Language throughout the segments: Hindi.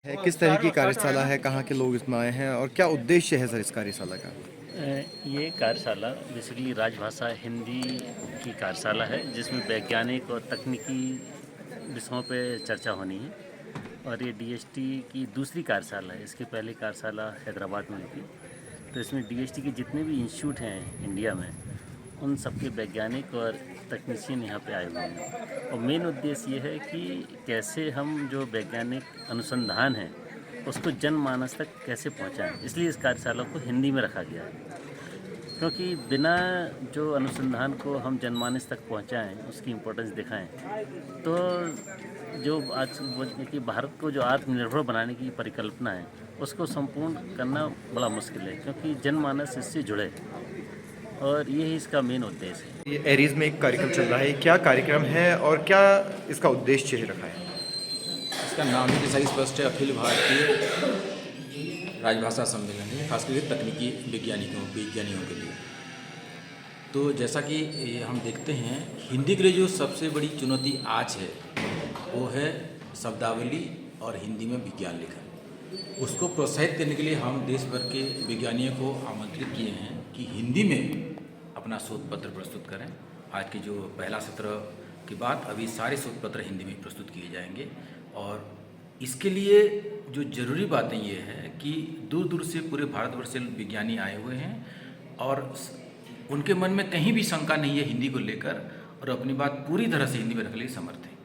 है किस तरह की कार्यशाला है, कहाँ के लोग इसमें आए हैं और क्या उद्देश्य है सर इस कार्यशाला का? ये कार्यशाला बेसिकली राजभाषा हिंदी की कार्यशाला है जिसमें वैज्ञानिक और तकनीकी विषयों पे चर्चा होनी है। और ये डीएसटी की दूसरी कार्यशाला है। इसके पहले कार्यशाला हैदराबाद में हुई थी। तो इसमें डीएसटी के जितने भी इंस्टीट्यूट हैं इंडिया में, उन सबके वैज्ञानिक और तकनीशियन यहाँ पे आए हुए हैं। और मेन उद्देश्य ये है कि कैसे हम जो वैज्ञानिक अनुसंधान है उसको जनमानस तक कैसे पहुँचाएँ। इसलिए इस कार्यशाला को हिंदी में रखा गया है, क्योंकि बिना जो अनुसंधान को हम जनमानस तक पहुंचाएं, उसकी इम्पोर्टेंस दिखाएं, तो जो आज कि भारत को जो आत्मनिर्भर बनाने की परिकल्पना है उसको संपूर्ण करना बड़ा मुश्किल है, क्योंकि जनमानस इससे जुड़े। और यही इसका मेन उद्देश्य है। ये एरीज में एक कार्यक्रम चल रहा है, क्या कार्यक्रम है और क्या इसका उद्देश्य है रखा है? इसका नाम ही जैसा ही स्पष्ट है, अखिल भारतीय राजभाषा सम्मेलन है, खास करके तकनीकी वैज्ञानिकों के लिए। तो जैसा कि हम देखते हैं, हिंदी के लिए जो सबसे बड़ी चुनौती आज है वो है शब्दावली और हिंदी में विज्ञान लेखन। उसको प्रोत्साहित करने के लिए हम देश भर के विज्ञानियों को आमंत्रित किए हैं कि हिंदी में अपना शोध पत्र प्रस्तुत करें। आज के जो पहला सत्र के बाद अभी सारे शोध पत्र हिंदी में प्रस्तुत किए जाएंगे। और इसके लिए जो ज़रूरी बातें ये है कि दूर दूर से पूरे भारतवर्ष से विज्ञानी आए हुए हैं और उनके मन में कहीं भी शंका नहीं है हिंदी को लेकर, और अपनी बात पूरी तरह से हिंदी में रखने के लिए समर्थ हैं।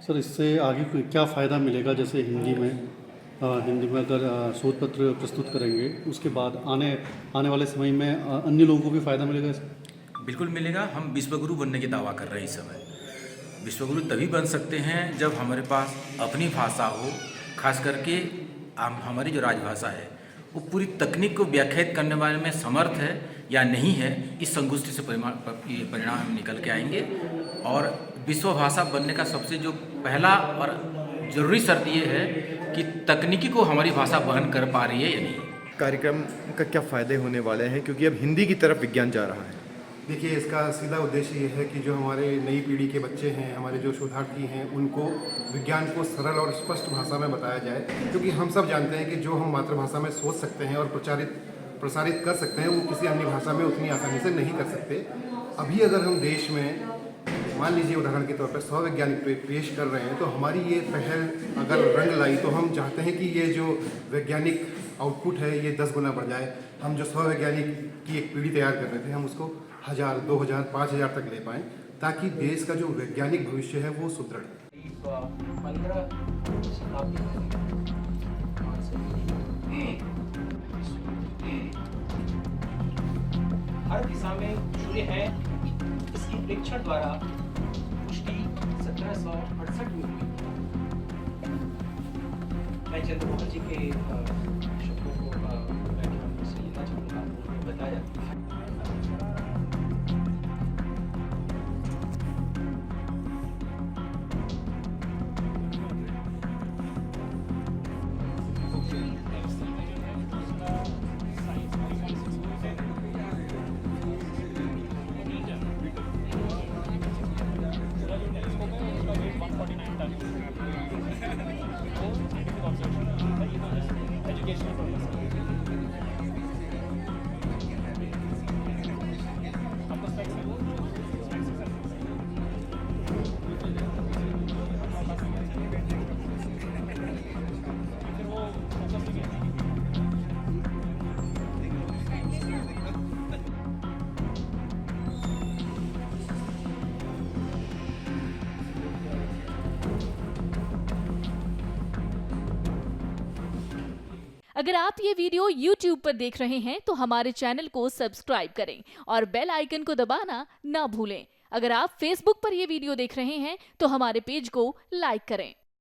सर, इससे आगे क्या फ़ायदा मिलेगा? जैसे हिंदी में अगर शोध पत्र प्रस्तुत करेंगे, उसके बाद आने वाले समय में अन्य लोगों को भी फ़ायदा मिलेगा इससे? बिल्कुल मिलेगा। हम विश्वगुरु बनने की दावा कर रहे हैं इस समय। विश्वगुरु तभी बन सकते हैं जब हमारे पास अपनी भाषा हो, खास करके हमारी जो राजभाषा है वो पूरी तकनीक को व्याख्यात करने वाले में समर्थ है या नहीं है। इस संगोष्ठी से परिणाम हम निकल के आएंगे। और विश्व भाषा बनने का सबसे जो पहला और ज़रूरी शर्त ये है कि तकनीकी को हमारी भाषा वहन कर पा रही है या नहीं। कार्यक्रम का क्या फ़ायदे होने वाले हैं, क्योंकि अब हिंदी की तरफ विज्ञान जा रहा है? देखिए, इसका सीधा उद्देश्य ये है कि जो हमारे नई पीढ़ी के बच्चे हैं, हमारे जो शोधार्थी हैं, उनको विज्ञान को सरल और स्पष्ट भाषा में बताया जाए। क्योंकि हम सब जानते हैं कि जो हम मातृभाषा में सोच सकते हैं और प्रसारित कर सकते हैं, वो किसी अन्य भाषा में उतनी आसानी से नहीं कर सकते। अभी अगर हम देश में मान लीजिए उदाहरण के तौर पर 100 वैज्ञानिक पेश कर रहे हैं, तो हमारी ये पहल अगर रंग लाई तो हम चाहते हैं कि ये जो वैज्ञानिक आउटपुट है ये 10 गुना बढ़ जाए। हम जो 100 वैज्ञानिक की एक पीढ़ी तैयार कर रहे थे, हम उसको 1000, 2000, 5000 तक ले पाएँ, ताकि देश का जो वैज्ञानिक भविष्य है वो सुदृढ़। 15 हर दिशा में जुड़े हैं। इसकी प्रेक्षण द्वारा पुष्टि 1768 में हुई। मैं चंद्रमोहन जी के शब्दों को व्याख्यान से लेना चाहूँगा। उन्होंने बताया अगर आप ये वीडियो YouTube पर देख रहे हैं तो हमारे चैनल को सब्सक्राइब करें और बेल आइकन को दबाना ना भूलें। अगर आप Facebook पर ये वीडियो देख रहे हैं तो हमारे पेज को लाइक करें।